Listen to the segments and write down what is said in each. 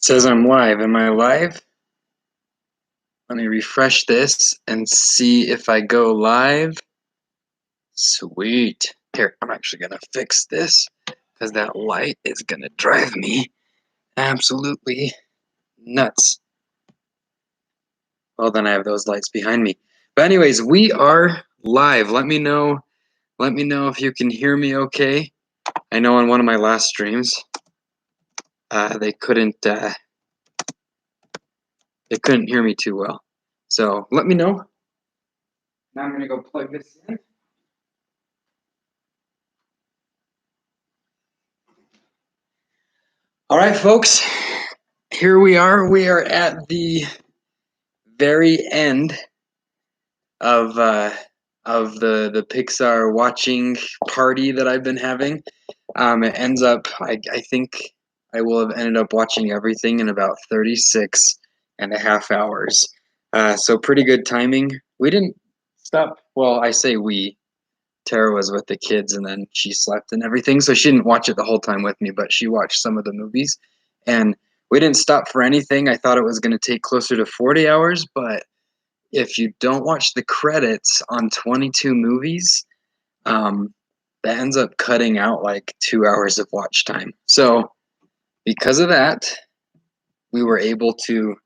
Says I'm live. Am I live? Let me refresh this and see if I go live. Sweet. Here, I'm actually going to fix this because that light is going to drive me absolutely nuts. Well, then I have those lights behind me. But anyways, we are live. Let me know if you can hear me okay. I know on one of my last streams, they couldn't hear me too well. So let me know. Now I'm going to go plug this in. All right, folks, here we are. We are at the very end of the Pixar watching party that I've been having. It ends up, I think I will have ended up watching everything in about 36 and a half hours. So pretty good timing. We didn't stop. Well, I say we. Tara was with the kids and then she slept and everything, so she didn't watch it the whole time with me, but she watched some of the movies. And we didn't stop for anything. I thought it was going to take closer to 40 hours, but if you don't watch the credits on 22 movies, that ends up cutting out like 2 hours of watch time. So because of that, we were able to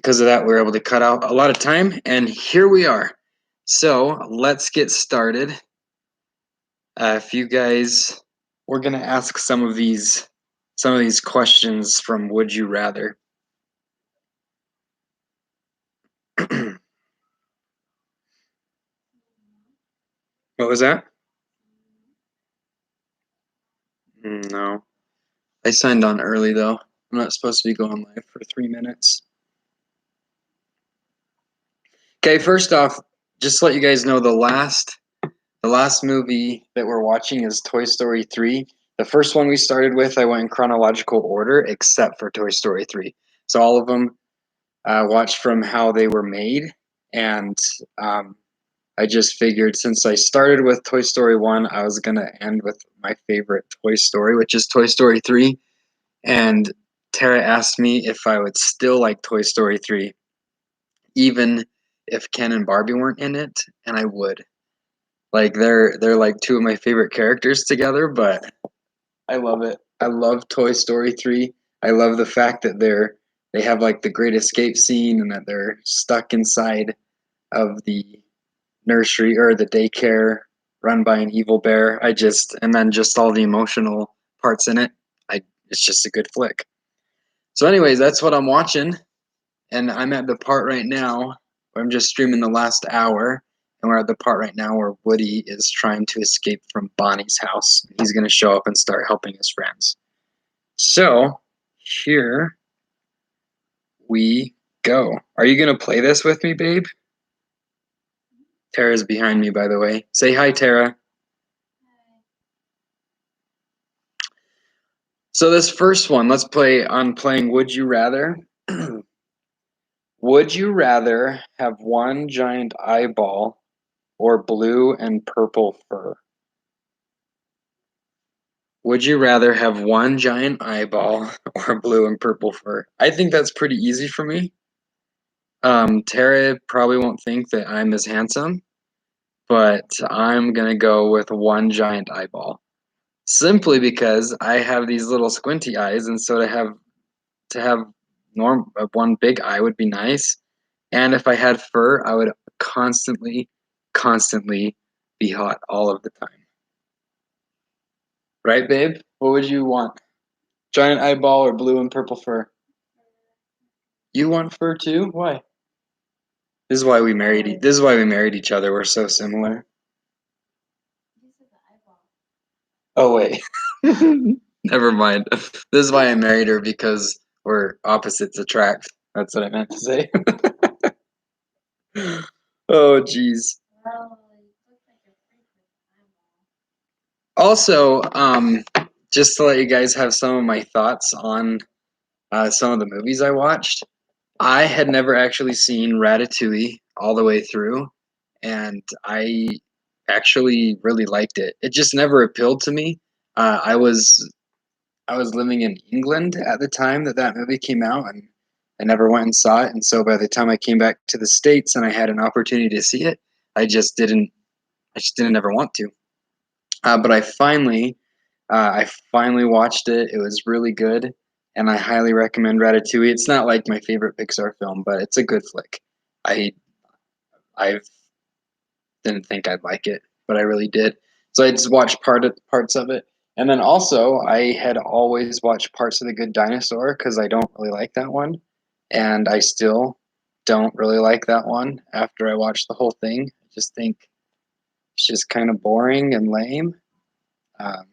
cut out a lot of time, and here we are. So let's get started. If you guys, we're gonna ask some of these questions from Would You Rather. What was that? No. I signed on early though. I'm not supposed to be going live for 3 minutes. Okay, first off, just to let you guys know, the last movie that we're watching is Toy Story 3. The first one we started with, I went in chronological order, except for Toy Story 3. So all of them watched from how they were made, and I just figured since I started with Toy Story 1, I was going to end with my favorite Toy Story, which is Toy Story 3. And Tara asked me if I would still like Toy Story 3, even if Ken and Barbie weren't in it, and I would. Like they're like two of my favorite characters together, but I love it. I love Toy Story 3. I love the fact that they have like the great escape scene and that they're stuck inside of the nursery or the daycare run by an evil bear. And then just all the emotional parts in it. It's just a good flick. So anyways, that's what I'm watching, and I'm at the part right now where I'm just streaming the last hour, and we're at the part right now where Woody is trying to escape from Bonnie's house. He's going to show up and start helping his friends. So here we go. Are you going to play this with me, babe? Tara's behind me, by the way. Say hi, Tara. So this first one, let's play on playing Would You Rather. Would you rather have one giant eyeball or blue and purple fur? Would you rather have one giant eyeball or blue and purple fur? I think that's pretty easy for me. Tara probably won't think that I'm as handsome, but I'm gonna go with one giant eyeball. Simply because I have these little squinty eyes, and so to have one big eye would be nice. And if I had fur, I would constantly be hot all of the time. Right, babe? What would you want? Giant eyeball or blue and purple fur? You want fur too? Why? This is why we married each other. We're so similar. Oh wait. Never mind. This is why I married her, because we're opposites attract. That's what I meant to say. Oh jeez. Also, just to let you guys have some of my thoughts on some of the movies I watched. I had never actually seen Ratatouille all the way through, and I actually really liked it. It just never appealed to me. I was I was living in England at the time that that movie came out, and I never went and saw it. And so by the time I came back to the States and I had an opportunity to see it, I just didn't. I just didn't ever want to. But I finally watched it. It was really good, and I highly recommend Ratatouille. It's not like my favorite Pixar film, but it's a good flick. I I didn't think I'd like it, but I really did. So I just watched parts of it, and then also I had always watched parts of The Good Dinosaur because I don't really like that one, and I still don't really like that one after I watched the whole thing. I just think it's just kind of boring and lame. Um,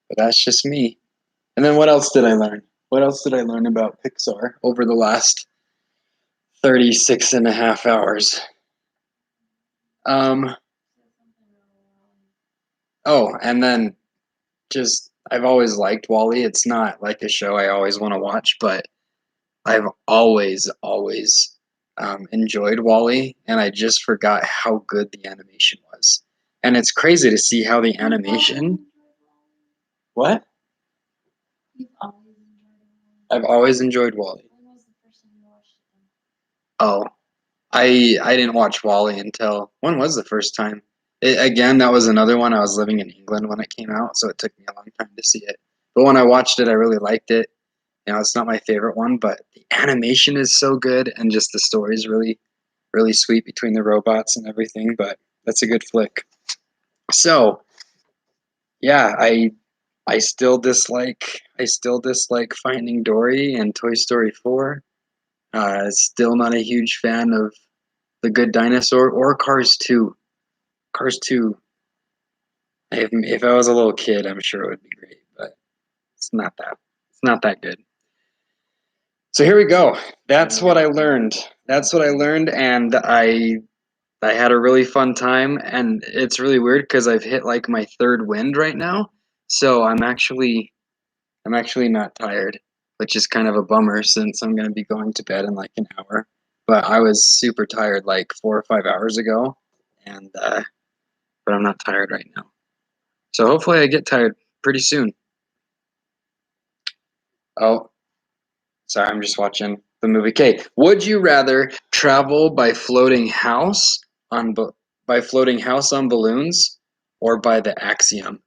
but that's just me. And then what else did I learn? What else did I learn about Pixar over the last 36 and a half hours? Um, oh, and then just I've always liked Wall-E. It's not like a show I always want to watch, but I've always enjoyed Wall-E, and I just forgot how good the animation was. And it's crazy to see how the animation. What? I've always enjoyed Wall-E. Oh, I didn't watch Wall-E until when was the first time? Again, that was another one. I was living in England when it came out, so it took me a long time to see it. But when I watched it, I really liked it. You know, it's not my favorite one, but the animation is so good, and just the story is really, really sweet between the robots and everything. But that's a good flick. So, yeah, I still dislike Finding Dory and Toy Story 4. Still not a huge fan of The Good Dinosaur or Cars 2. Cars 2, if I was a little kid, I'm sure it would be great, but it's not that good. So here we go. That's what I learned. That's what I learned, and I had a really fun time. And it's really weird because I've hit like my third wind right now, so I'm actually not tired, which is kind of a bummer since I'm going to be going to bed in like an hour. But I was super tired like 4 or 5 hours ago, and but I'm not tired right now. So hopefully I get tired pretty soon. Oh, sorry, I'm just watching the movie. Okay, would you rather travel by on floating house on balloons or by the axiom?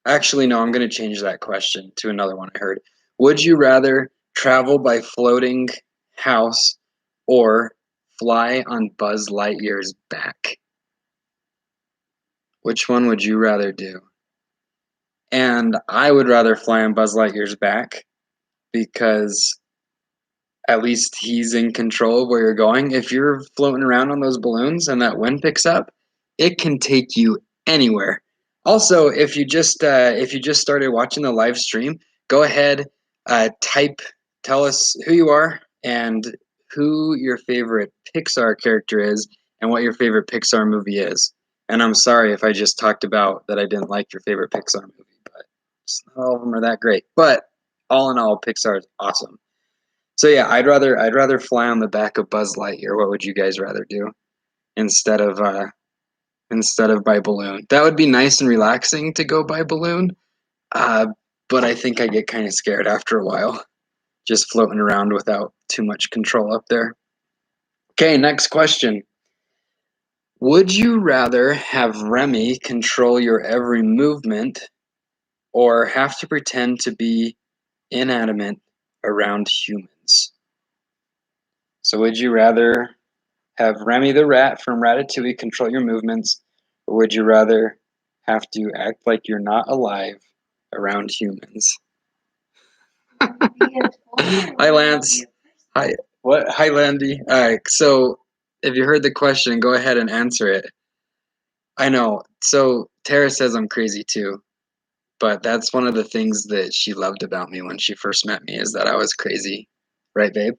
Actually, no, I'm going to change that question to another one I heard. Would you rather travel by floating house or fly on Buzz Lightyear's back? Which one would you rather do? And I would rather fly on Buzz Lightyear's back because at least he's in control of where you're going. If you're floating around on those balloons and that wind picks up, it can take you anywhere. Also, if you just started watching the live stream, go ahead, tell us who you are and who your favorite Pixar character is and what your favorite Pixar movie is. And I'm sorry if I just talked about that I didn't like your favorite Pixar movie, but not all of them are that great. But all in all, Pixar is awesome. So yeah, I'd rather fly on the back of Buzz Lightyear. What would you guys rather do instead of by balloon? That would be nice and relaxing to go by balloon. Uh, but I think I get kind of scared after a while, just floating around without too much control up there. Okay, next question. Would you rather have Remy control your every movement or have to pretend to be inanimate around humans? So would you rather have Remy the rat from Ratatouille control your movements, or would you rather have to act like you're not alive around humans? Hi, Lance. Hi. What? Hi, Landy. All right. So, if you heard the question, go ahead and answer it. I know. So, Tara says I'm crazy too, but that's one of the things that she loved about me when she first met me is that I was crazy. Right, babe?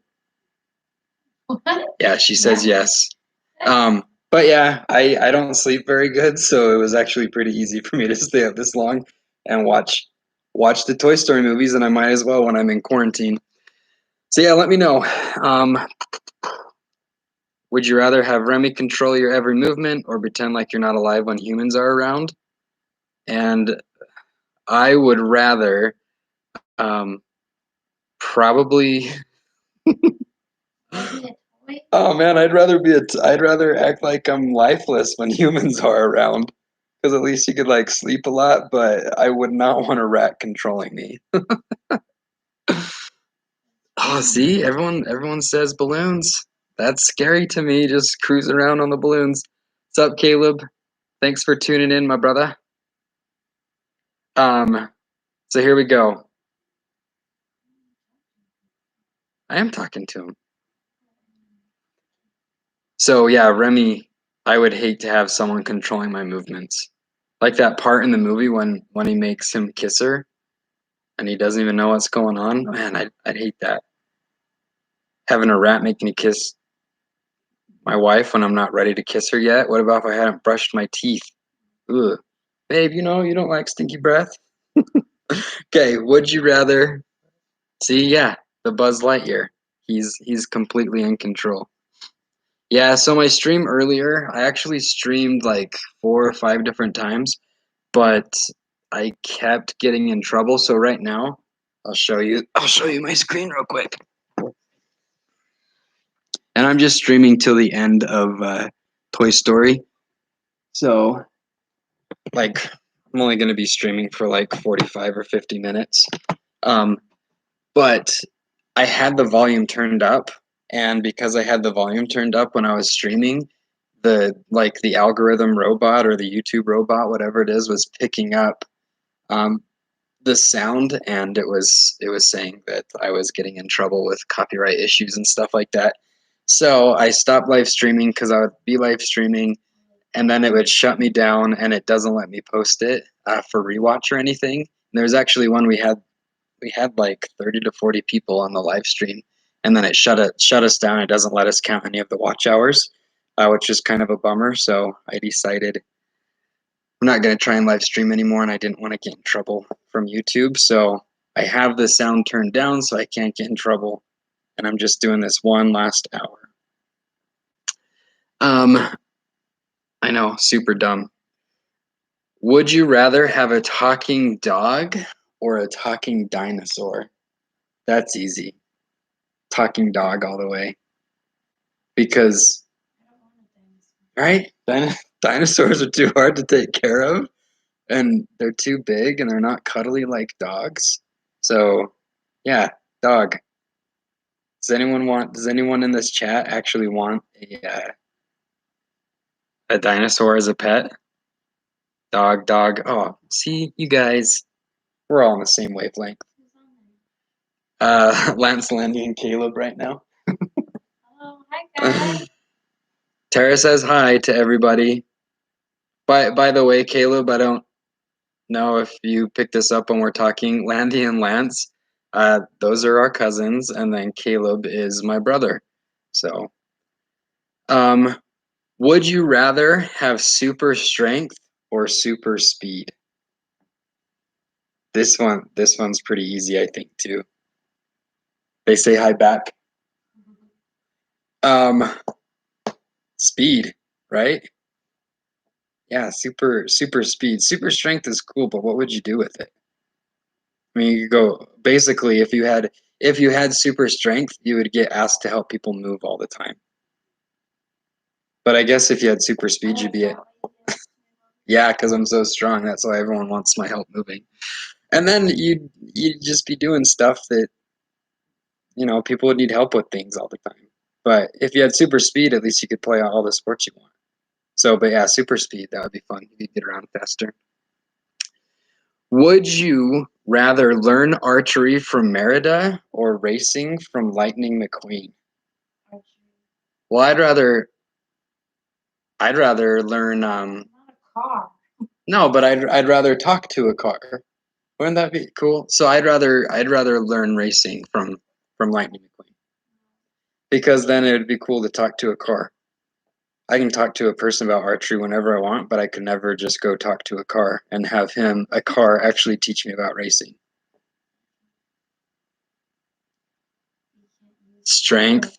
Yeah, she says yes. But yeah, I don't sleep very good, so it was actually pretty easy for me to stay up this long and watch the Toy Story movies, and I might as well when I'm in quarantine. So yeah, let me know. Um, would you rather have Remy control your every movement or pretend like you're not alive when humans are around? And I would rather Um, probably. Oh man, I'd rather act like I'm lifeless when humans are around, because at least you could like sleep a lot. But I would not want a rat controlling me. Oh, see, everyone says balloons. That's scary to me. Just cruising around on the balloons. What's up, Caleb? Thanks for tuning in, my brother. Um, so here we go. I am talking to him. So yeah, Remy, I would hate to have someone controlling my movements. Like that part in the movie when he makes him kiss her and he doesn't even know what's going on. Man, I'd hate that. Having a rat make me kiss my wife when I'm not ready to kiss her yet. What about if I hadn't brushed my teeth? Ugh. Babe, you know you don't like stinky breath. Okay, would you rather see, yeah, the Buzz Lightyear. He's completely in control. Yeah, so my stream earlier, I actually streamed like 4 or 5 different times, but I kept getting in trouble. So right now, I'll show you my screen real quick. And I'm just streaming till the end of Toy Story. So like I'm only going to be streaming for like 45 or 50 minutes. Um, but I had the volume turned up, and because I had the volume turned up when I was streaming, the algorithm robot or the YouTube robot, whatever it is, was picking up um, the sound, and it was saying that I was getting in trouble with copyright issues and stuff like that. So I stopped live streaming because I would be live streaming, and then it would shut me down, and it doesn't let me post it for rewatch or anything. And there was actually one we had like 30 to 40 people on the live stream, and then it shut us down. It doesn't let us count any of the watch hours, which is kind of a bummer. So I decided I'm not going to try and live stream anymore, and I didn't want to get in trouble from YouTube. So I have the sound turned down so I can't get in trouble, and I'm just doing this one last hour. Um, I know, super dumb. Would you rather have a talking dog or a talking dinosaur? That's easy. Talking dog all the way. Because, right? Dinosaurs are too hard to take care of, and they're too big, and they're not cuddly like dogs. So, yeah, dog. Does anyone in this chat actually want a dinosaur as a pet? Dog, dog. Oh, see, you guys, we're all on the same wavelength. Lance, Landy, and Caleb right now. Oh, hi guys. Tara says hi to everybody. By the way, Caleb, I don't know if you picked this up when we're talking. Landy and Lance, those are our cousins, and then Caleb is my brother. So, um, would you rather have super strength or super speed? This one's pretty easy, I think, too. They say hi back. Um, speed, right? Yeah, super speed. Super strength is cool, but what would you do with it? I mean, you go basically if you had super strength, you would get asked to help people move all the time. But I guess if you had super speed, you'd be it. Yeah, because I'm so strong. That's why everyone wants my help moving. And then you'd just be doing stuff that people would need help with things all the time. But if you had super speed, at least you could play all the sports you want. So, but yeah, super speed, that would be fun. You could get around faster. Would you rather learn archery from Merida or racing from Lightning McQueen? Well, I'd rather learn Not a car. no, but I'd rather talk to a car. Wouldn't that be cool? So I'd rather learn racing from Lightning McQueen, because then it would be cool to talk to a car. I can talk to a person about archery whenever I want, but I could never just go talk to a car and have a car actually teach me about racing. Strength.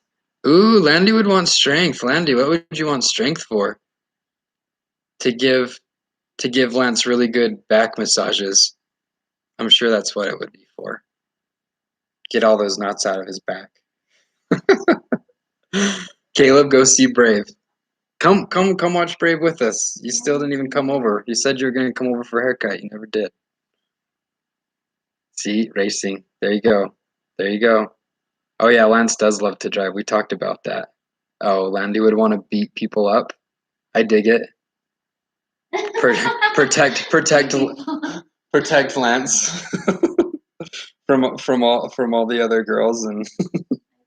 Ooh, Landy would want strength. Landy, what would you want strength for? To give Lance really good back massages. I'm sure that's what it would be for. Get all those knots out of his back. Caleb, go see Brave. Come watch Brave with us. You still didn't even come over. You said you were gonna come over for a haircut. You never did. See, racing. There you go. There you go. Oh yeah, Lance does love to drive. We talked about that. Oh, Landy would want to beat people up. I dig it. Protect protect Lance from all the other girls, and I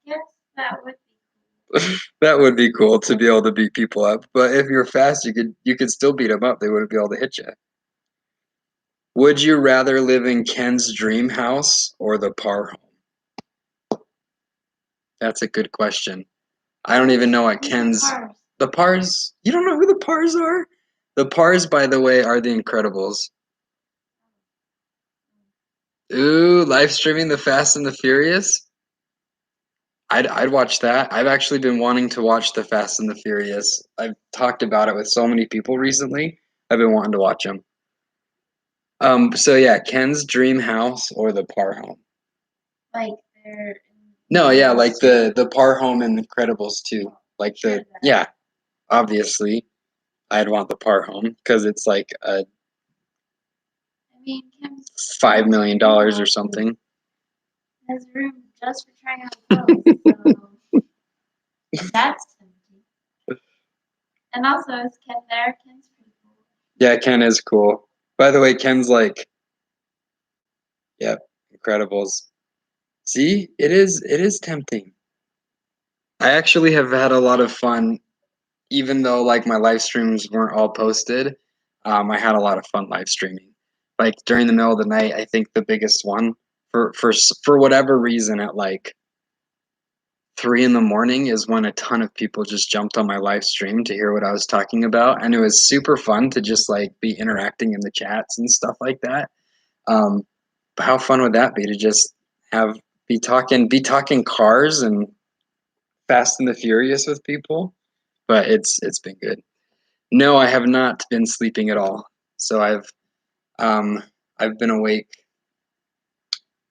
guess that would be cool. that would be cool to be able to beat people up. But if you're fast, you could still beat them up. They wouldn't be able to hit you. Would you rather live in Ken's dream house or the Parr home? That's a good question. I don't even know what Ken's. Cars. The Parrs? You don't know who the Parrs are? The Parrs, by the way, are the Incredibles. Ooh, live streaming the Fast and the Furious? I'd watch that. I've actually been wanting to watch the Fast and the Furious. I've talked about it with so many people recently. I've been wanting to watch them. So yeah, Ken's dream house or the Parr home? Like they're. No, yeah, like the Parr home in Incredibles too. Like the yeah, obviously, I'd want the Parr home because it's like a I mean, Kim's $5 million or something. has room just for trying out clothes, so that's tempting. And also, is Ken there? Ken's pretty cool. Yeah, Ken is cool. By the way, Ken's like, yep, Incredibles. See, it is tempting. I actually have had a lot of fun, even though like my live streams weren't all posted. I had a lot of fun live streaming. Like during the middle of the night, I think the biggest one for whatever reason at like 3 in the morning is when a ton of people just jumped on my live stream to hear what I was talking about, and it was super fun to just like be interacting in the chats and stuff like that. Um, but how fun would that be to just have be talking cars and Fast and the Furious with people? But it's been good. No, I have not been sleeping at all. So um I've been awake.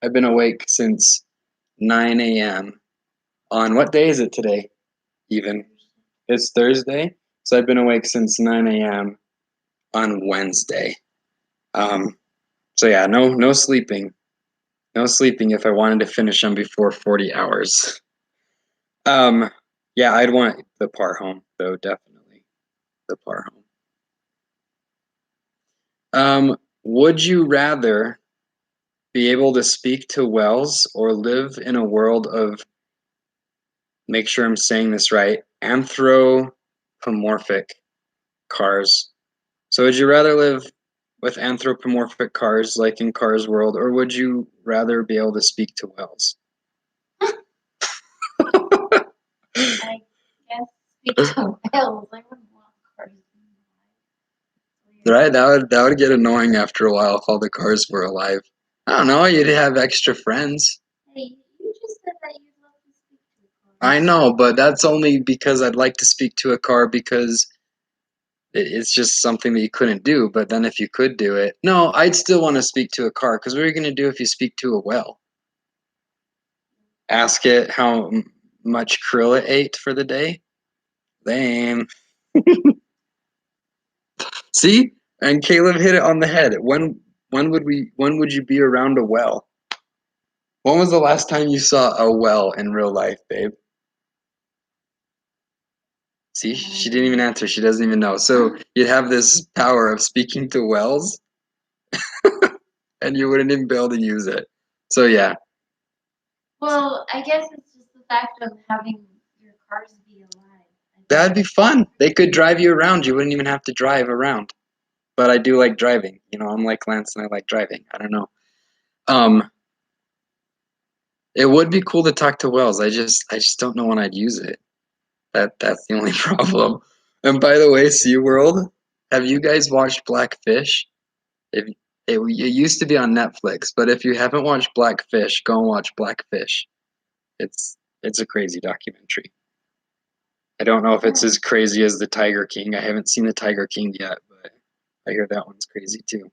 I've been awake since 9 a.m. On what day is it today? Even it's Thursday, so I've been awake since 9 a.m. on Wednesday. Um, so yeah, no sleeping, no sleeping. If I wanted to finish them before 40 hours, um, yeah, I'd want the Parr home though, definitely the Parr home. Would you rather be able to speak to whales or live in a world of, make sure I'm saying this right, anthropomorphic cars? So would you rather live with anthropomorphic cars like in Cars World, or would you rather be able to speak to whales? I guess speak to whales. I wouldn't want cars. Right? That would get annoying after a while if all the cars were alive. I don't know, you'd have extra friends. Hey, you just said that you'd love to speak to a car. I know, but that's only because I'd like to speak to a car because it's just something that you couldn't do. But then if you could do it, no, I'd still want to speak to a car because what are you going to do if you speak to a whale? Ask it how much krill it ate for the day? Lame. See? And Caleb hit it on the head. When would you be around a well? When was the last time you saw a well in real life, babe? See, she didn't even answer. She doesn't even know. So you'd have this power of speaking to wells, and you wouldn't even be able to use it. So yeah, Well, I guess it's just the fact of having your cars be alive. that'd be fun. They could drive you around. You wouldn't even have to drive around. But I do like driving. I'm like Lance, and I like driving. I don't know. Um, it would be cool to talk to whales. I just don't know when I'd use it. That's the only problem. And by the way, SeaWorld, have you guys watched Blackfish? If it used to be on Netflix, but if you haven't watched Blackfish, go and watch Blackfish. It's a crazy documentary. I don't know if it's as crazy as the Tiger King. I haven't seen the Tiger King yet, but I hear that one's crazy too.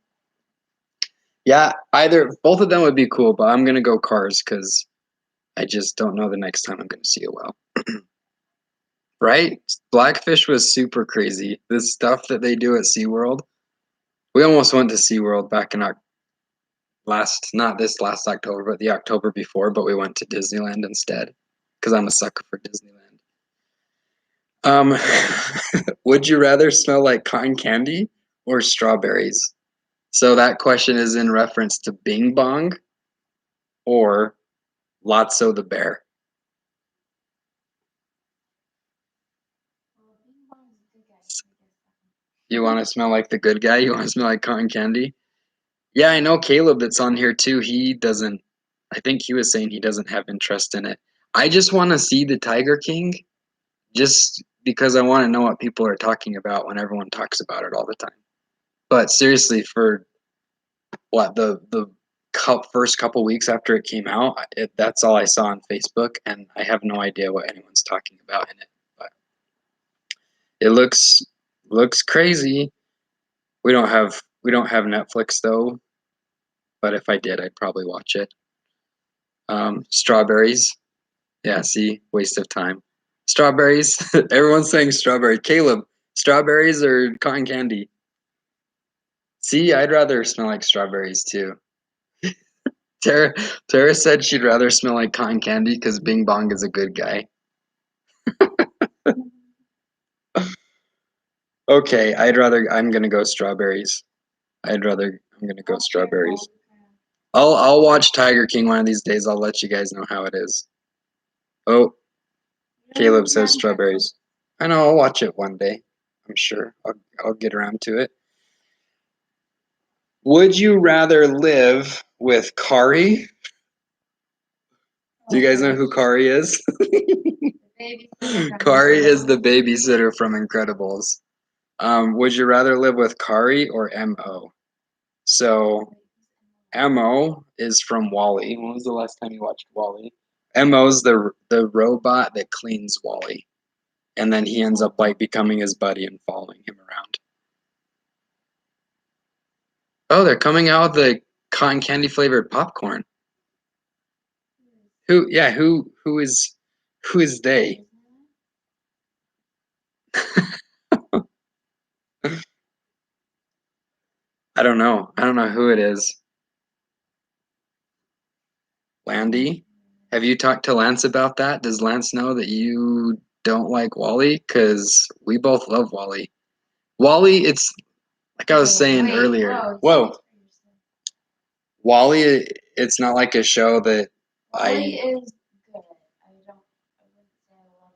Yeah, either both of them would be cool, but I'm gonna go Cars because I just don't know the next time I'm going to see a whale. Right? Blackfish was super crazy. This stuff that they do at SeaWorld. We almost went to SeaWorld back in not this last October, but the October before, but we went to Disneyland instead because I'm a sucker for Disneyland. Would you rather smell like cotton candy or strawberries? So that question is in reference to Bing Bong or Lotso the bear. Well, Bing Bong's a good guy, so I guess that one. You want to smell like the good guy? You want to smell like cotton candy? Yeah, I know Caleb that's on here too. He doesn't, I think he was saying he doesn't have interest in it. I just want to see the Tiger King just because I want to know what people are talking about when everyone talks about it all the time. But seriously, for what the first couple weeks after it came out, that's all I saw on Facebook, and I have no idea what anyone's talking about in it. But it looks crazy. We don't have Netflix though, but if I did, I'd probably watch it. Strawberries. Yeah, see, waste of time. Strawberries. Everyone's saying strawberry. Caleb, strawberries or cotton candy? See, I'd rather smell like strawberries too. Tara, Tara said she'd rather smell like cotton candy because Bing Bong is a good guy. Okay, I'm gonna go strawberries. I'm gonna go strawberries. I'll watch Tiger King one of these days. I'll let you guys know how it is. Oh, Caleb says strawberries. I know, I'll watch it one day. I'm sure. I'll get around to it. Would you rather live with Kari? Do you guys know who Kari is? Kari is the babysitter from Incredibles. Would you rather live with Kari or Mo? So Mo is from Wall-E. When was the last time you watched Wall-E? Mo's the robot that cleans Wall-E, and then he ends up like becoming his buddy and following him around. Oh, they're coming out with the cotton candy flavored popcorn. Who? Yeah, who is they? I don't know. I don't know who it is. Landy? Have you talked to Lance about that? Does Lance know that you don't like Wall-E? Because we both love Wall-E. Wall-E, it's like I was saying earlier. Whoa. Wall-E, it's not like a show that Wall-E is good. I wouldn't say I love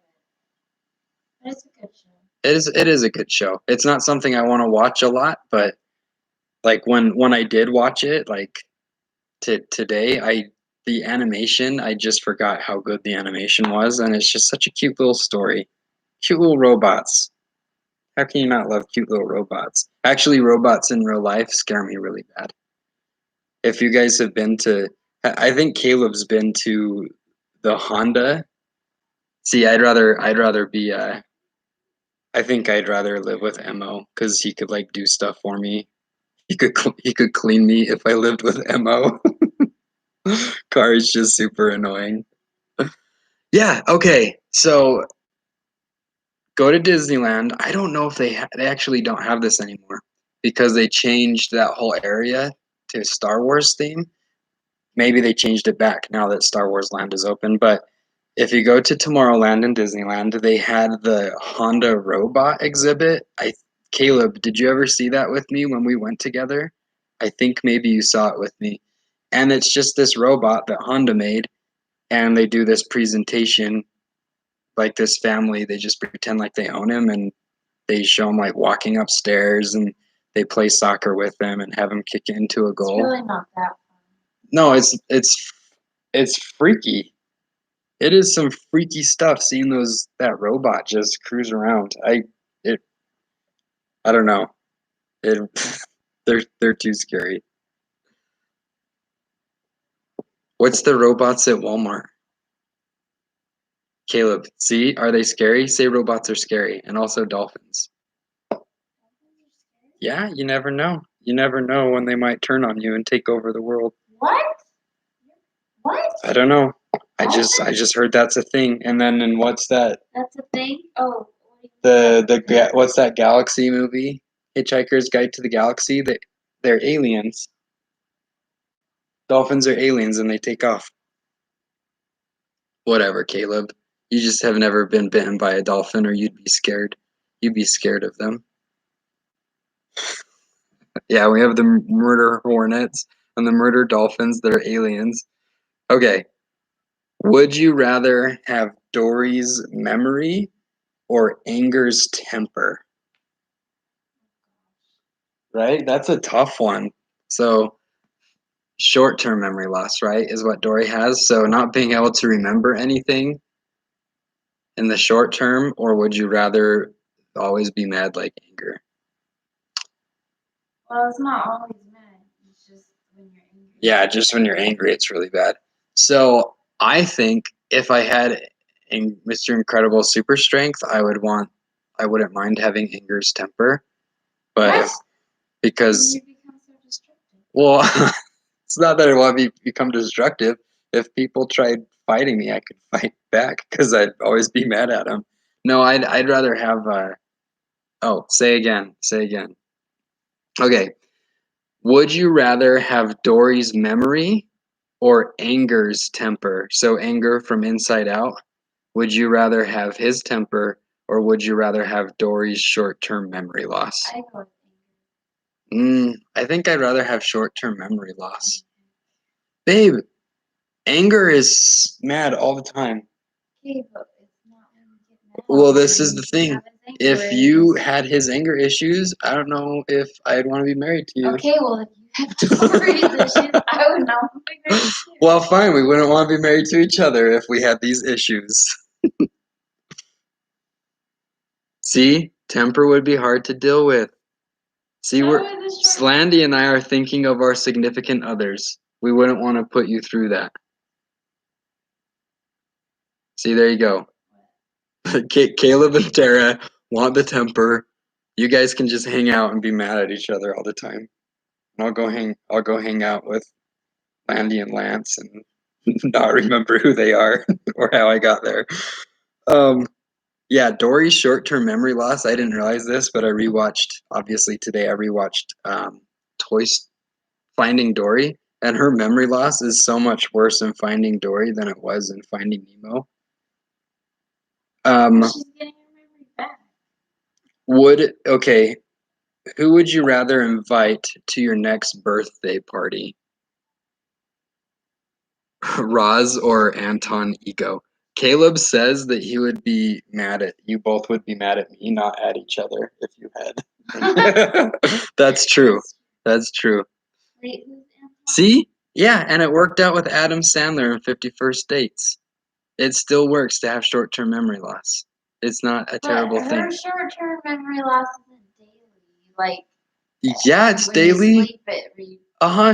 it. But it's a good show. It is a good show. It's not something I want to watch a lot, but like when I did watch it, like today, the animation, I just forgot how good the animation was, and it's just such a cute little story. Cute little robots. How can you not love cute little robots? Actually, robots in real life scare me really bad. If you guys have been to, I think Caleb's been to the Honda. See, I'd rather be I think I'd rather live with Mo because he could like do stuff for me. He could clean me if I lived with Mo. Car is just super annoying. Yeah, okay. So go to Disneyland. I don't know if they actually don't have this anymore because they changed that whole area to Star Wars theme. Maybe they changed it back now that Star Wars Land is open, but if you go to Tomorrowland and Disneyland, they had the Honda robot exhibit. Caleb, did you ever see that with me when we went together? I think maybe you saw it with me. And it's just this robot that Honda made, and they do this presentation like this family. They just pretend like they own him, and they show him like walking upstairs, and they play soccer with him and have him kick it into a goal. It's really not that fun. No, it's freaky. It is some freaky stuff seeing that robot just cruise around. It I don't know. It they're too scary. What's the robots at Walmart? Caleb, see, are they scary? Say robots are scary, and also dolphins. Yeah, you never know. You never know when they might turn on you and take over the world. What? What? I don't know. I just heard that's a thing. And then in what's that? That's a thing? Oh, what do you mean? What's that Galaxy movie? Hitchhiker's Guide to the Galaxy. They're aliens. Dolphins are aliens and they take off. Whatever, Caleb. You just have never been bitten by a dolphin or you'd be scared. You'd be scared of them. Yeah, we have the murder hornets and the murder dolphins that are aliens. Okay. Would you rather have Dory's memory or Anger's temper? Right? That's a tough one. So, short-term memory loss, right, is what Dory has. So, not being able to remember anything in the short term, or would you rather always be mad like Anger? Well, it's not always mad. It's just when you're angry. Yeah, just when you're angry, it's really bad. So, I think if I had Mr. Incredible super strength, I wouldn't mind having Anger's temper, but What? because You become so destructive. well, it's not that I want to become destructive. If people tried fighting me, I could fight back because I'd always be mad at them. No, I'd rather have. Oh, say again. Say again. Okay. Would you rather have Dory's memory or Anger's temper? So Anger from Inside Out. Would you rather have his temper or would you rather have Dory's short-term memory loss? I go with anger. I think I'd rather have short-term memory loss. Babe, Anger is mad all the time. Okay, but it's not when you get mad. Well, this is the thing. Have his If anger you issues. had his anger issues, I don't know if I'd want to be married to you. Okay, well, if you have Dory's issues, I would not want to be married to you. Well, fine. We wouldn't want to be married to each other if we had these issues. See, temper would be hard to deal with. See, Slandy and I are thinking of our significant others. We wouldn't want to put you through that. See, there you go. Caleb and Tara want the temper. You guys can just hang out and be mad at each other all the time. And I'll go hang out with Landy and Lance and not remember who they are or how I got there. Yeah, Dory's short-term memory loss. I didn't realize this, but obviously today I rewatched Finding Dory, and her memory loss is so much worse in Finding Dory than it was in Finding Nemo. She's getting her memory back. Okay, who would you rather invite to your next birthday party? Roz or Anton Ego? Caleb says that you both would be mad at me, not at each other if you had. That's true. That's true. Wait, who's Anton? See? Yeah, and it worked out with Adam Sandler in 51st Dates. It still works to have short-term memory loss. It's not a terrible But thing. her short-term memory loss isn't daily. Like, Yeah, it's when daily. you sleep,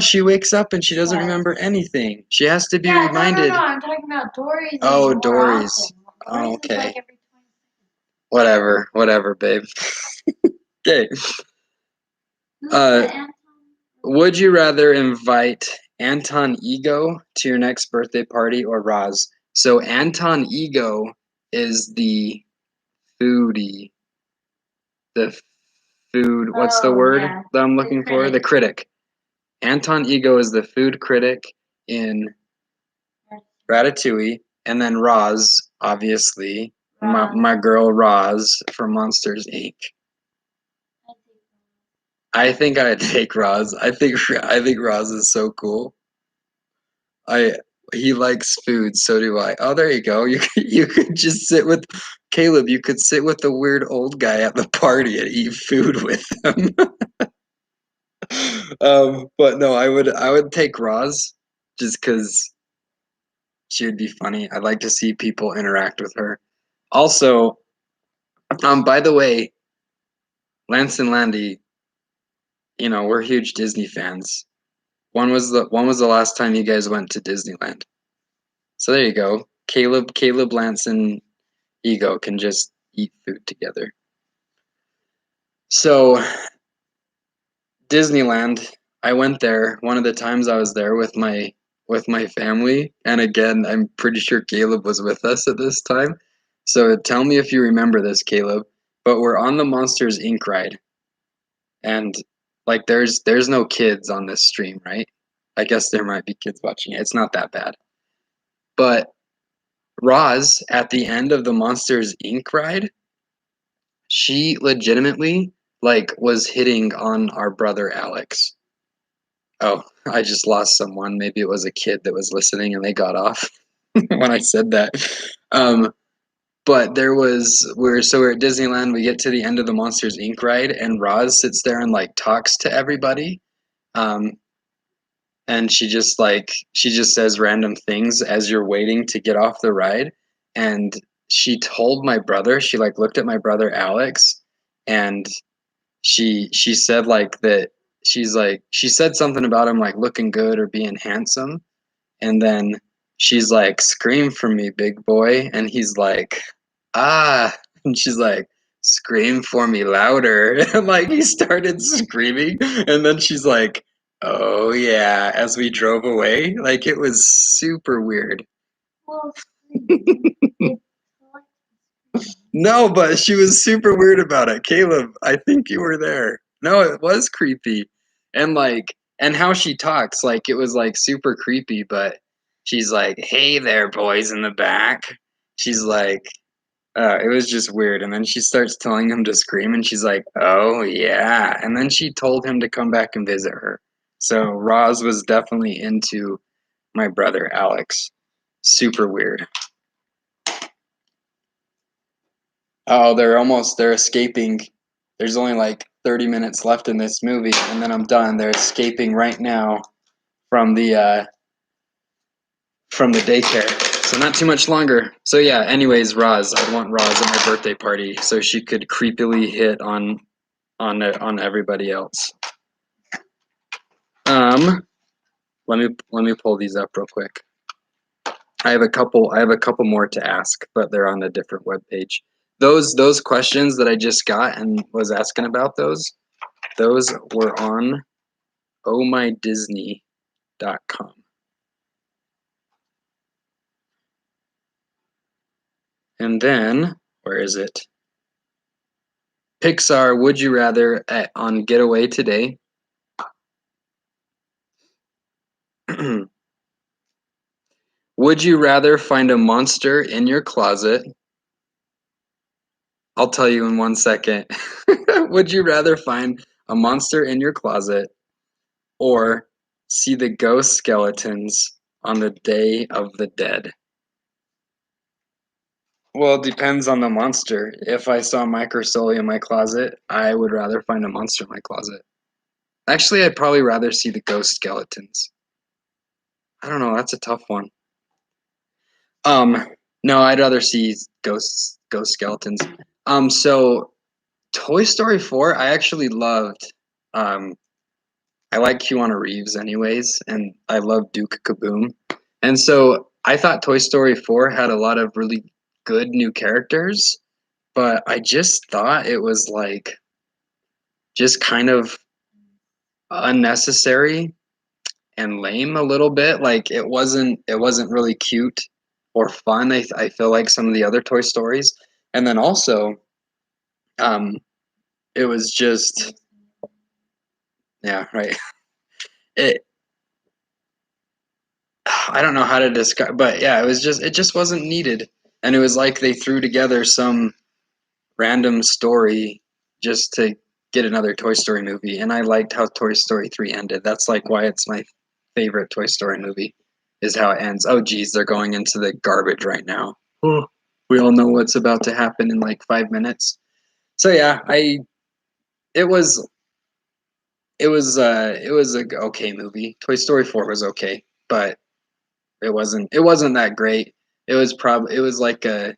She wakes up and she doesn't remember anything. She has to be reminded. No, I'm talking about Dory's. Oh, more Dory's. often. Oh, Dory's is okay. like every Whatever, babe. Okay. Who's Anton? Would you rather invite Anton Ego to your next birthday party or Roz? So Anton Ego is the foodie. The food, what's the word that I'm looking for? The critic. Anton Ego is the food critic in Ratatouille, and then Roz, obviously, my girl Roz from Monsters Inc. I think I'd take Roz. I think Roz is so cool. He likes food, so do I. Oh, there you go. You could just sit with Caleb. You could sit with the weird old guy at the party and eat food with him. But no, I would take Roz just because she would be funny. I'd like to see people interact with her. Also, by the way, Lance and Landy, we're huge Disney fans. When was the last time you guys went to Disneyland? So there you go. Caleb, Lance, and Ego can just eat food together. So Disneyland, I went there one of the times I was there with my with my family, and again, I'm pretty sure Caleb was with us at this time. So tell me if you remember this, Caleb. But we're on the Monsters Inc. ride, and like there's no kids on this stream, right? I guess there might be kids watching it. It's not that bad. But Roz, at the end of the Monsters Inc. ride, she legitimately like was hitting on our brother Alex. Oh, I just lost someone. Maybe it was a kid that was listening and they got off when I said that. Um, but we're at Disneyland. We get to the end of the Monsters Inc. ride, and Roz sits there and like talks to everybody. Um, and she just says random things as you're waiting to get off the ride. And she told my brother, she like looked at my brother Alex, and she said like that she said something about him like looking good or being handsome, and then she's like, scream for me, big boy. And he's like, ah. And she's like, scream for me louder. And like he started screaming, and then she's like, oh yeah, as we drove away. Like it was super weird. Well, it's No, but she was super weird about it. Caleb, I think you were there. No, it was creepy. And like and how she talks, like it was like super creepy, but she's like, "Hey there, boys in the back." She's like, it was just weird. And then she starts telling him to scream, and she's like, "Oh yeah." And then she told him to come back and visit her. So Roz was definitely into my brother Alex. Super weird. Oh, they're escaping. There's only like 30 minutes left in this movie, and then I'm done. They're escaping right now from the daycare. So not too much longer. So yeah, anyways, Roz, I'd want Roz at my birthday party so she could creepily hit on everybody else. Let me pull these up real quick. I have a couple more to ask, but they're on a different web page. Those questions that I just got and was asking about those were on ohmydisney.com. And then, where is it? Pixar, would you rather on Getaway Today? Would you rather find a monster in your closet? I'll tell you in 1 second. Would you rather find a monster in your closet or see the ghost skeletons on the Day of the Dead? Well, it depends on the monster. If I saw Mike Sully in my closet, I would rather find a monster in my closet. Actually, I'd probably rather see the ghost skeletons. I don't know, that's a tough one. Um, no, I'd rather see ghost skeletons. So Toy Story 4, I actually loved. Um, I like Keanu Reeves anyways, and I love Duke Kaboom. And so I thought Toy Story 4 had a lot of really good new characters, but I just thought it was like just kind of unnecessary and lame a little bit. Like it wasn't really cute or fun. I feel like some of the other Toy Stories. And then also um it was just yeah, right. It I don't know how to describe, but yeah, it just wasn't needed. And it was like they threw together some random story just to get another Toy Story movie. And I liked how Toy Story 3 ended. That's like why it's my favorite Toy Story movie, is how it ends. Oh geez, they're going into the garbage right now. Oh, we all know what's about to happen in like 5 minutes. So yeah, I it was it was a okay movie. Toy Story 4 was okay, but it wasn't that great. It was like a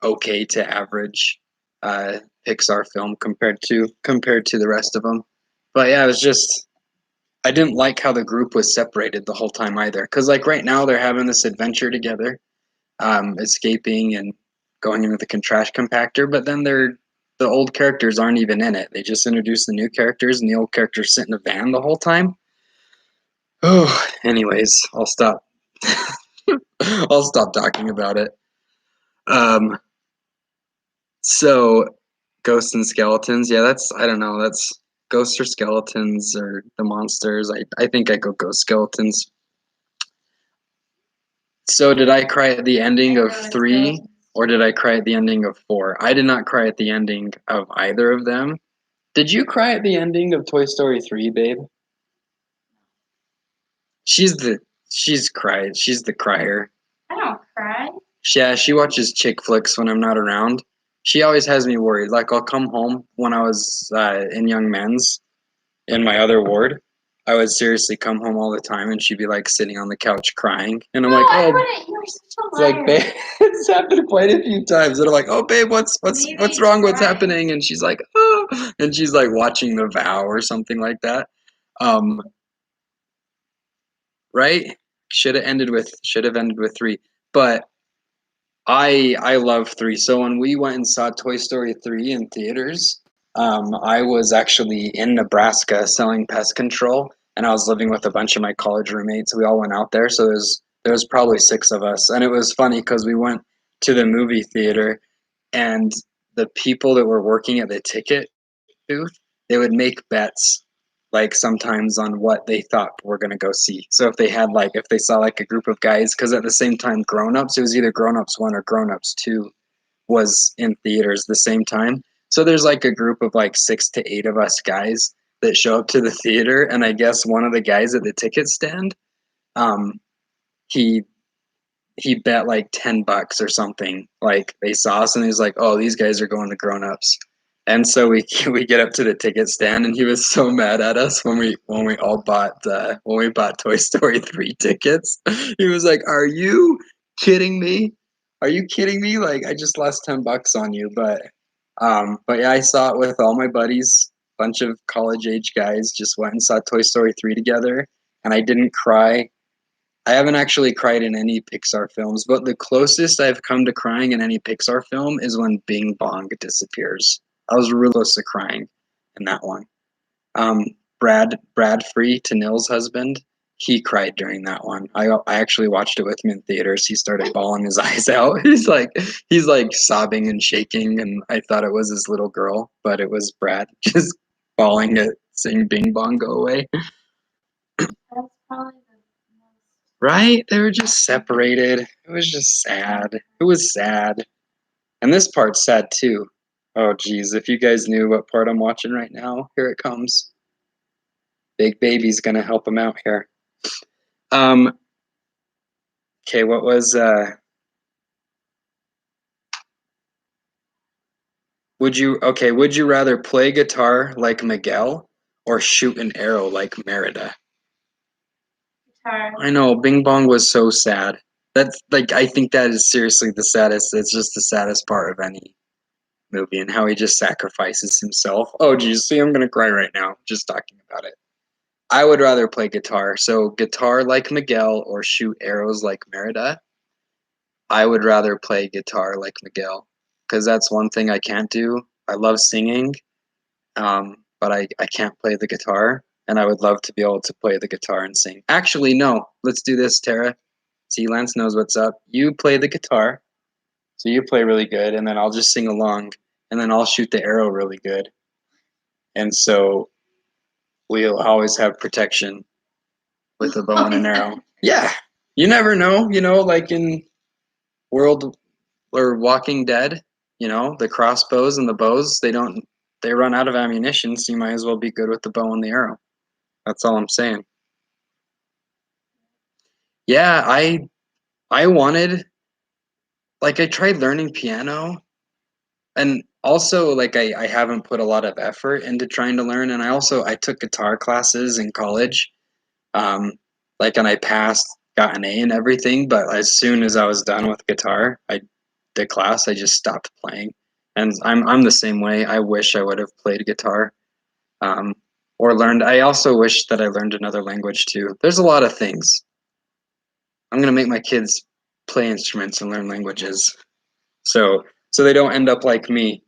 okay to average uh, Pixar film compared to the rest of them. But yeah, it was just I didn't like how the group was separated the whole time either. Because like right now they're having this adventure together, escaping and going into the trash compactor. But then the old characters aren't even in it. They just introduce the new characters, and the old characters sit in a van the whole time. Oh, anyways, I'll stop I'll stop talking about it. Um, so ghosts and skeletons. Yeah, that's I don't know. That's ghosts or skeletons or the monsters. I think I go ghost skeletons. So did I cry at the ending of three or did I cry at the ending of four? I did not cry at the ending of either of them. Did you cry at the ending of Toy Story 3, babe? She's the she's cried. She's the crier. I don't cry. Yeah, she watches chick flicks when I'm not around. She always has me worried. Like I'll come home when I was in Young Men's in my other ward. I would seriously come home all the time, and she'd be like sitting on the couch crying, and I'm No, like, I "Oh, wouldn't. You're such a it's liar. like, babe, it's happened quite a few times." And I'm like, "Oh, babe, what's Maybe wrong? What's cry. happening?" And she's like, "Oh," and she's like watching The Vow or something like that. Um, right? Should have ended with three, but I love three. So when we went and saw Toy Story 3 in theaters, I was actually in Nebraska selling pest control, and I was living with a bunch of my college roommates. We all went out there, so there was probably six of us, and it was funny because we went to the movie theater, and the people that were working at the ticket booth, they would make bets like sometimes on what they thought we're gonna go see. So if they saw like a group of guys, because at the same time Grown Ups, it was either Grown Ups 1 or Grown Ups 2 was in theaters the same time. So there's like a group of like 6 to 8 of us guys that show up to the theater, and I guess one of the guys at the ticket stand, um, he he bet like $10 or something. Like they saw us and he was like, "Oh, these guys are going to Grown Ups." And so we we get up to the ticket stand and he was so mad at us when we all bought when we bought Toy Story 3 tickets. He was like, "Are you kidding me? Are you kidding me? Like I just lost $10 on you." But yeah, I saw it with all my buddies. Bunch of college age guys just went and saw Toy Story 3 together and I didn't cry. I haven't actually cried in any Pixar films, but the closest I've come to crying in any Pixar film is when Bing Bong disappears. I was really close to crying in that one. Um, Brad Free, Tanil's husband, he cried during that one. I actually watched it with him in theaters. He started bawling his eyes out. He's like sobbing and shaking, and I thought it was his little girl, but it was Brad just bawling at seeing Bing Bong go away. That's probably the most. Right? They were just separated. It was just sad. It was sad. And this part's sad too. Oh, geez. If you guys knew what part I'm watching right now, here it comes. Big Baby's gonna help him out here. Um, okay, would you rather play guitar like Miguel or shoot an arrow like Merida? Guitar. I know, Bing Bong was so sad. That's like I think that is seriously the saddest. It's just the saddest part of any movie and how he just sacrifices himself. Oh geez, see I'm gonna cry right now just talking about it. I would rather play guitar. So guitar like Miguel or shoot arrows like Merida. I would rather play guitar like Miguel because that's one thing I can't do. I love singing, but I can't play the guitar, and I would love to be able to play the guitar and sing. Actually, no. Let's do this, Tara. See, Lance knows what's up. You play the guitar, so you play really good, and then I'll just sing along, and then I'll shoot the arrow really good. And so we'll always have protection with a bow and an arrow. Yeah. You never know, like in World or Walking Dead, the crossbows and the bows, they run out of ammunition, so you might as well be good with the bow and the arrow. That's all I'm saying. Yeah, I wanted I tried learning piano and also I haven't put a lot of effort into trying to learn and I took guitar classes in college. Um, and I passed, got an A and everything, but as soon as I was done with guitar, the class, I just stopped playing. And I'm the same way. I wish I would have played guitar, um, or learned. I also wish that I learned another language too. There's a lot of things. I'm gonna make my kids play instruments and learn languages, so they don't end up like me.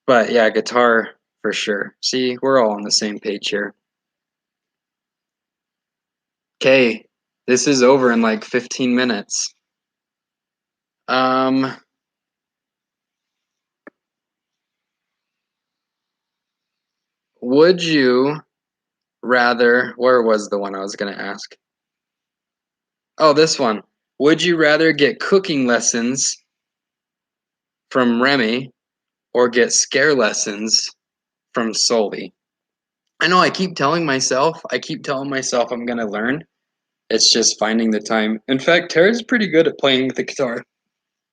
But yeah, guitar for sure. See, we're all on the same page here. Okay, this is over in like 15 minutes. Um, would you rather, where was the one I was going to ask? Oh, this one. Would you rather get cooking lessons from Remy or get scare lessons from Sully? I know I keep telling myself I'm going to learn. It's just finding the time. In fact, Tara's pretty good at playing the guitar.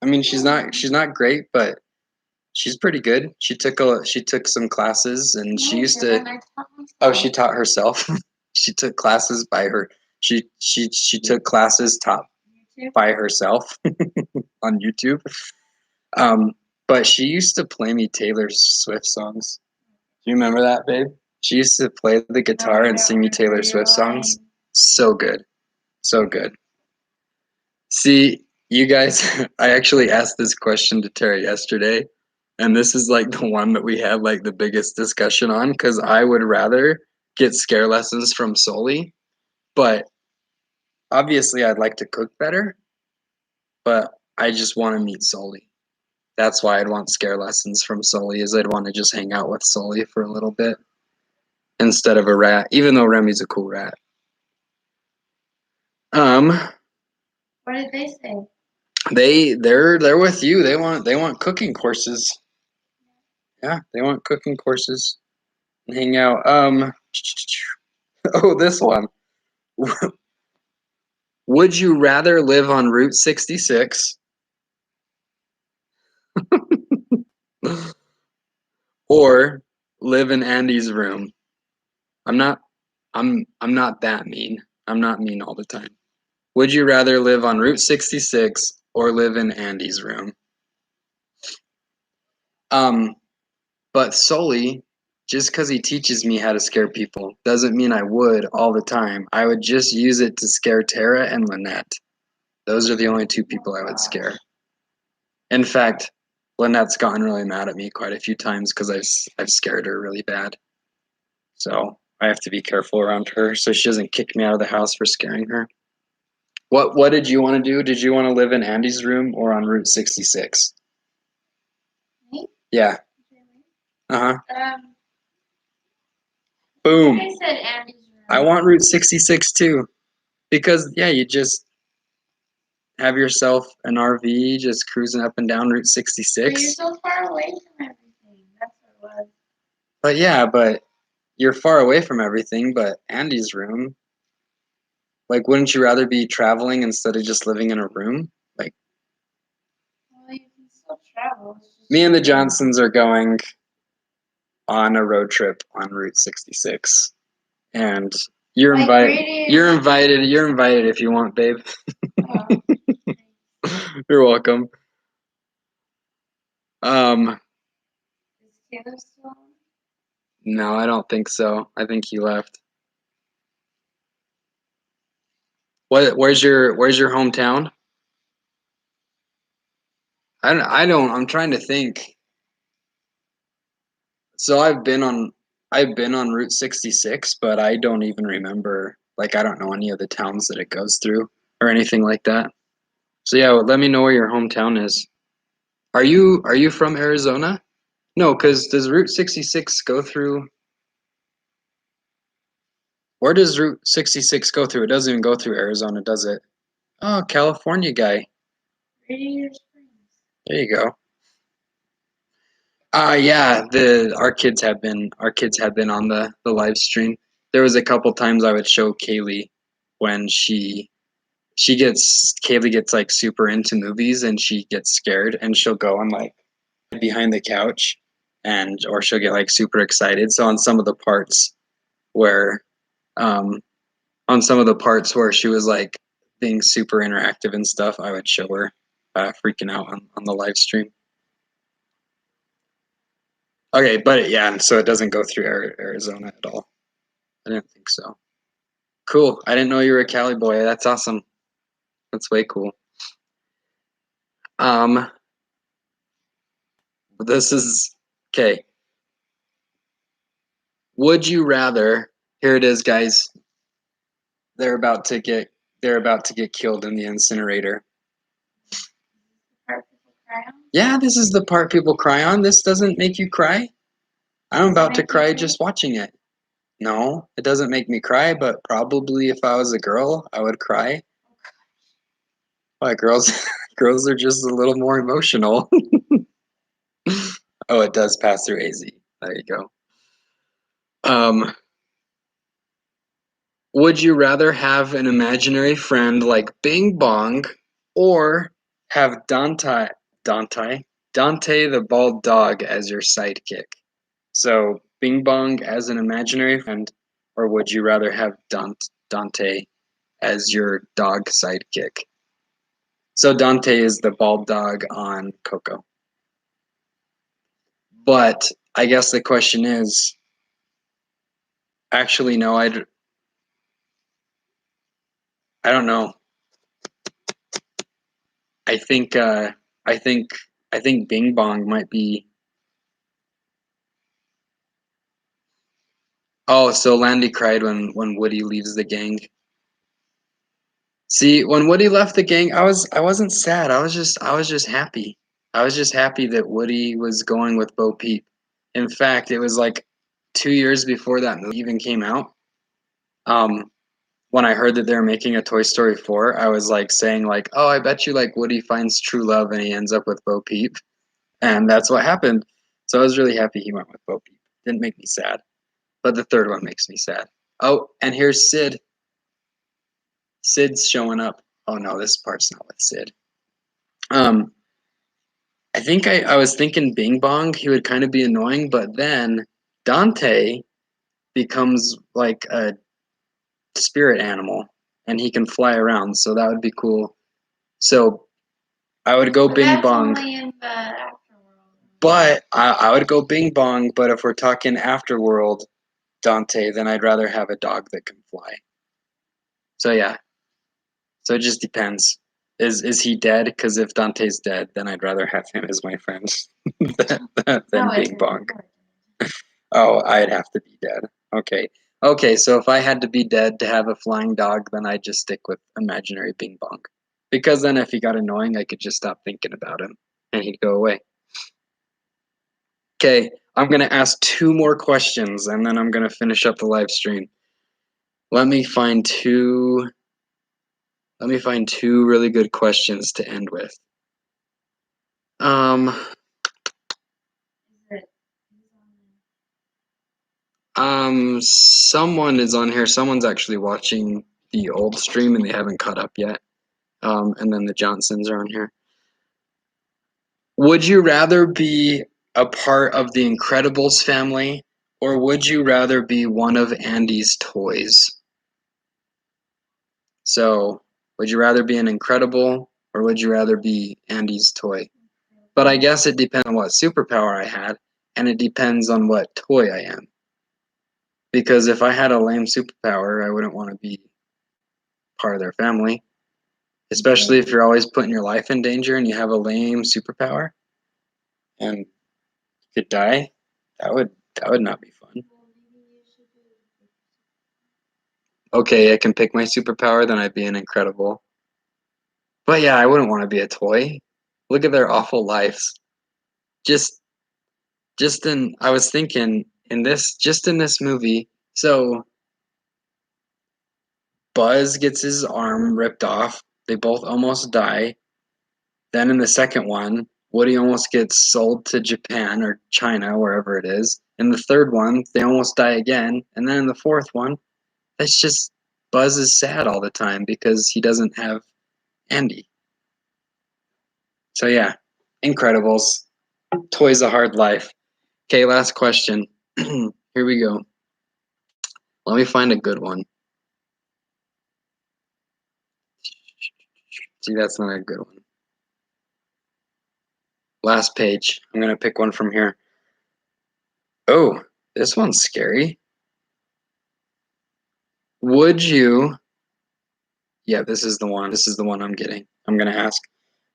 I mean, she's not great, but she's pretty good. She took some classes and she used to oh, she taught herself. She took classes by her. She took classes taught by herself on YouTube. Um, but she used to play me Taylor Swift songs. Do you remember that, babe? She used to play the guitar and sing me Taylor Swift songs. So good. So good. See, you guys, I actually asked this question to Terry yesterday, and this is like the one that we had like the biggest discussion on because I would rather get scare lessons from Sully, but obviously I'd like to cook better, but I just want to meet Sully. That's why I'd want scare lessons from Sully, is I'd want to just hang out with Sully for a little bit instead of a rat, even though Remy's a cool rat. Um, What did they say? they're with you. They want cooking courses. Yeah, they want cooking courses and hang out. Oh, this one. Would you rather live on Route 66 or live in Andy's room? I'm not I'm not that mean. I'm not mean all the time. Would you rather live on Route 66 or live in Andy's room? Um, but Sully, just because he teaches me how to scare people, doesn't mean I would all the time. I would just use it to scare Tara and Lynette. Those are the only two people I would scare. In fact, Lynette's gotten really mad at me quite a few times because I've scared her really bad. So I have to be careful around her so she doesn't kick me out of the house for scaring her. What did you want to do? Did you want to live in Andy's room or on Route 66? Me? Yeah. Uh-huh. I Boom. said Andy's room. I want Route 66 too. Because yeah, you just have yourself an RV just cruising up and down Route But 66. you're so far away from everything. That's what it was. But yeah, but you're far away from everything, but Andy's room, like, wouldn't you rather be traveling instead of just living in a room? Like, Well, you can still travel. It's just me and the Johnsons are going on a road trip on Route 66, and you're like invited. radio. You're invited. You're invited if you want, babe. Oh, You're welcome. is Taylor still on? No, I don't think so. I think he left. Where's your hometown? I'm trying to think. So I've been on Route 66, but I don't even remember, like, I don't know any of the towns that it goes through or anything like that. So yeah, let me know where your hometown is. Are you from Arizona? No, because does Route 66 go through, where does Route 66 go through? It doesn't even go through Arizona, does it? Oh, California guy. Radio Springs. There you go. Yeah, the our kids have been on the live stream. There was a couple times I would show Kaylee when Kaylee gets like super into movies and she gets scared and she'll go and like behind the couch and or she'll get like super excited. So where um on some of the parts where she was like being super interactive and stuff, I would show her freaking out on the live stream. Okay, but yeah, so it doesn't go through Arizona at all. I didn't think so. Cool. I didn't know you were a Cali boy. That's awesome. That's way cool. Um, this is okay. Would you rather? Here it is, guys. they're about to get killed in the incinerator. Part people cry on. Yeah, this is the part people cry on. This doesn't make you cry. I'm about to cry just watching it. No, it doesn't make me cry, but probably if I was a girl, I would cry. Why, girls girls are just a little more emotional. Oh, it does pass through AZ. There you go. Would you rather have an imaginary friend like Bing Bong or have Dante the bald dog as your sidekick? So Bing Bong as an imaginary friend, or would you rather have Dante as your dog sidekick? So Dante is the bald dog on Coco. But I guess the question is, actually no, I don't know. I think I think I think Bing Bong might be. Oh, so Landy cried when Woody leaves the gang. See, when Woody left the gang, I wasn't sad. I was just happy. I was just happy that Woody was going with Bo Peep. In fact, it was like 2 years before that movie even came out. Um, when I heard that they were making a Toy Story 4, I was like saying like, "Oh, I bet you like Woody finds true love and he ends up with Bo Peep." And that's what happened. So I was really happy he went with Bo Peep. Didn't make me sad. But the third one makes me sad. Oh, and here's Sid. Sid's showing up. Oh no, this part's not with Sid. Um, I think I was thinking Bing Bong, he would kind of be annoying, but then Dante becomes like a spirit animal and he can fly around, so that would be cool. So I would go But Bing that's Bong. only in the afterworld. But I would go Bing Bong, but if we're talking Afterworld Dante, then I'd rather have a dog that can fly. So yeah. So it just depends. Is he dead? Because if Dante's dead, then I'd rather have him as my friend than Bing Bong. Oh, I'd have to be dead. Okay. Okay, so if I had to be dead to have a flying dog, then I'd just stick with imaginary Bing Bong. Because then if he got annoying, I could just stop thinking about him and he'd go away. Okay, I'm going to ask 2 more questions and then I'm going to finish up the live stream. Let me find two really good questions to end with. Someone is on here. Someone's actually watching the old stream and they haven't caught up yet. And then the Johnsons are on here. Would you rather be a part of the Incredibles family, or would you rather be one of Andy's toys? So, would you rather be an Incredible, or would you rather be Andy's toy? But I guess it depends on what superpower I had, and it depends on what toy I am. Because if I had a lame superpower, I wouldn't want to be part of their family. Especially if you're always putting your life in danger and you have a lame superpower and you could die, that would not be fun. Okay, I can pick my superpower, then I'd be an Incredible. But yeah, I wouldn't want to be a toy. Look at their awful lives. I was thinking in this movie, so Buzz gets his arm ripped off. They both almost die. Then in the second one, Woody almost gets sold to Japan or China, wherever it is. In the third one, they almost die again. And then in the fourth one, it's just Buzz is sad all the time because he doesn't have Andy. So yeah, Incredibles. Toys a hard life. Okay, last question. Here we go. Let me find a good one. See, that's not a good one. Last page. I'm going to pick one from here. Oh, this one's scary. Would you... Yeah, this is the one. This is the one I'm getting. I'm going to ask.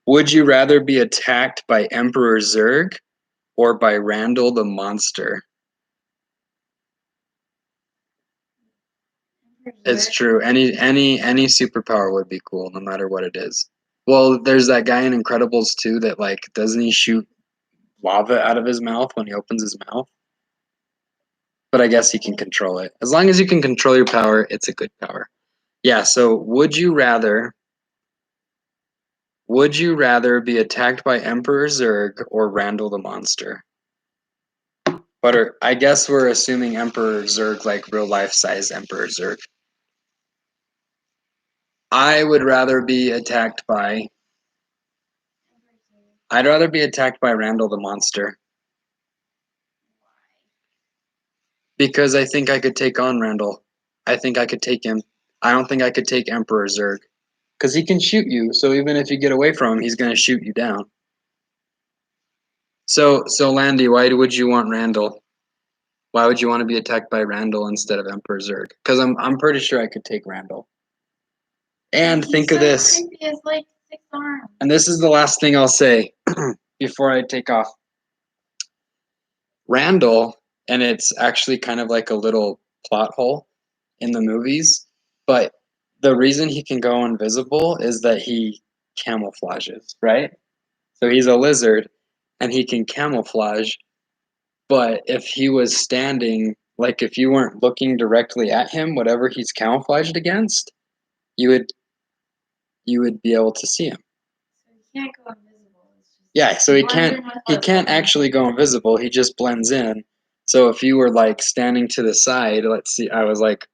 Would you rather be attacked by Emperor Zurg or by Randall the Monster? It's true. Any superpower would be cool, no matter what it is. Well, there's that guy in Incredibles too that like doesn't he shoot lava out of his mouth when he opens his mouth? But I guess he can control it. As long as you can control your power, it's a good power. Yeah, so would you rather be attacked by Emperor Zurg or Randall the Monster? But I guess we're assuming Emperor Zurg, like real life size Emperor Zurg. I would rather be attacked by. I'd rather be attacked by Randall the Monster. Because I think I could take on Randall. I think I could take him. I don't think I could take Emperor Zurg. Because he can shoot you, so even if you get away from him, he's going to shoot you down. So Landy, why would you want Randall? Why would you want to be attacked by Randall instead of Emperor Zurg? Because I'm pretty sure I could take Randall. And think of this. Creepy as like 6 arms. And this is the last thing I'll say before I take off. Randall, and it's actually kind of like a little plot hole in the movies, but the reason he can go invisible is that he camouflages, right? So he's a lizard and he can camouflage, but if he was standing, like if you weren't looking directly at him, whatever he's camouflaged against, you would be able to see him. So he can't go invisible. Yeah, so he can't actually go invisible. He just blends in. So if you were like standing to the side, let's see, I was like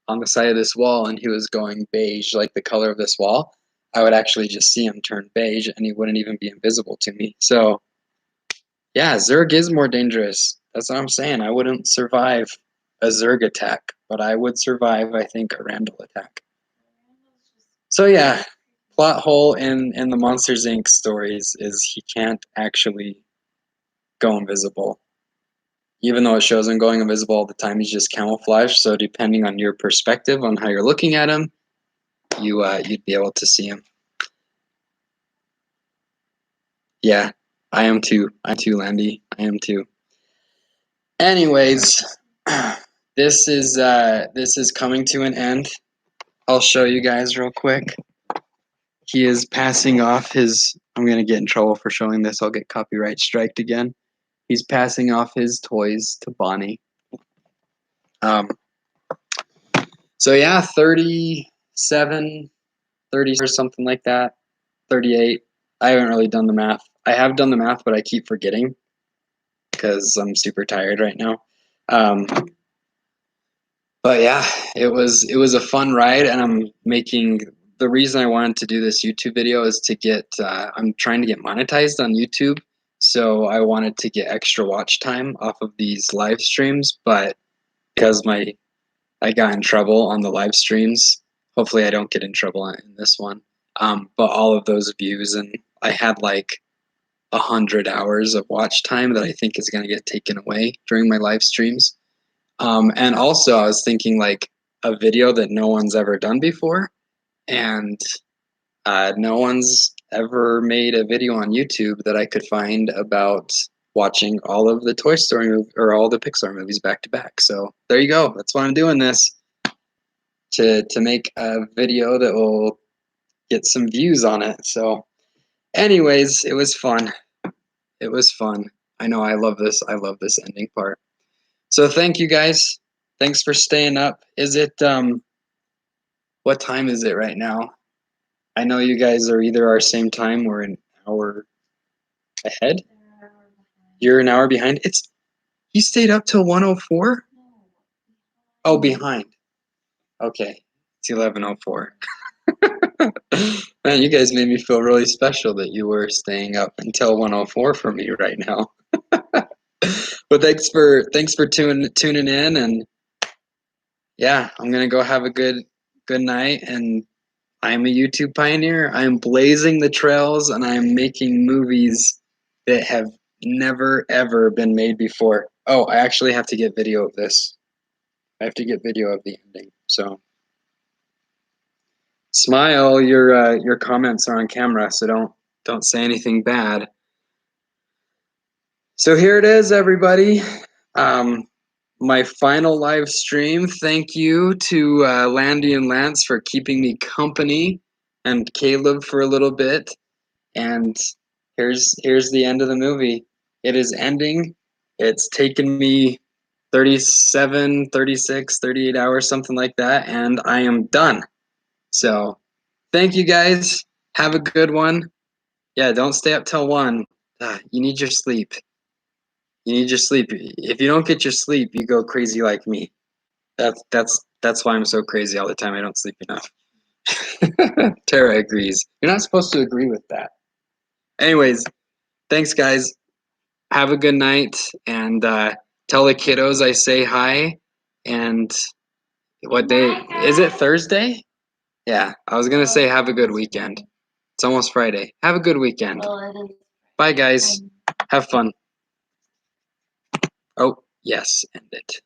on the side of this wall and he was going beige, like the color of this wall, I would actually just see him turn beige and he wouldn't even be invisible to me. So yeah, Zurg is more dangerous. That's what I'm saying. I wouldn't survive a Zurg attack, but I would survive, I think, a Randall attack. So yeah, plot hole in the Monsters Inc. stories is he can't actually go invisible. Even though it shows him going invisible all the time, he's just camouflaged. So depending on your perspective on how you're looking at him, you'd be able to see him. Yeah, I am too. I'm too, Landy. I am too. Anyways, this is coming to an end. I'll show you guys real quick. He is passing off his. I'm gonna get in trouble for showing this. I'll get copyright striked again. He's passing off his toys to Bonnie. So yeah, 37, 30 or something like that. 38. I haven't really done the math. I have done the math, but I keep forgetting because I'm super tired right now. But yeah, it was a fun ride, and I'm making the reason I wanted to do this YouTube video is to get I'm trying to get monetized on YouTube, so I wanted to get extra watch time off of these live streams, but because I got in trouble on the live streams, hopefully I don't get in trouble in this one. But all of those views, and I had like 100 hours of watch time that I think is going to get taken away during my live streams. And also, I was thinking like a video that no one's ever done before, and no one's ever made a video on YouTube that I could find about watching all of the Toy Story or all the Pixar movies back to back. So there you go. That's why I'm doing this, to make a video that will get some views on it. So, anyways, it was fun. It was fun. I know I love this. I love this ending part. So thank you guys. Thanks for staying up. Is it what time is it right now? I know you guys are either our same time or an hour ahead. You're an hour behind. You stayed up till 1:04? Oh, behind. Okay. It's 11:04. Man, you guys made me feel really special that you were staying up until 1:04 for me right now. But thanks for tuning in, and yeah, I'm gonna go have a good night. And I'm a YouTube pioneer. I'm blazing the trails, and I'm making movies that have never ever been made before. Oh, I actually have to get video of this. I have to get video of the ending. So smile. Your comments are on camera, so don't say anything bad. So here it is, everybody. my final live stream. Thank you to Landy and Lance for keeping me company, and Caleb for a little bit. And here's the end of the movie. It is ending. It's taken me 37, 36, 38 hours, something like that, and I am done. So thank you guys. Have a good one. Yeah, don't stay up till 1. You need your sleep. You need your sleep. If you don't get your sleep, you go crazy like me. That's why I'm so crazy all the time. I don't sleep enough. Tara agrees. You're not supposed to agree with that. Anyways, thanks guys. Have a good night, and tell the kiddos I say hi. And what day is it? Thursday? Yeah, I was gonna say have a good weekend. It's almost Friday. Have a good weekend. Bye guys. Have fun. Oh, yes, end it.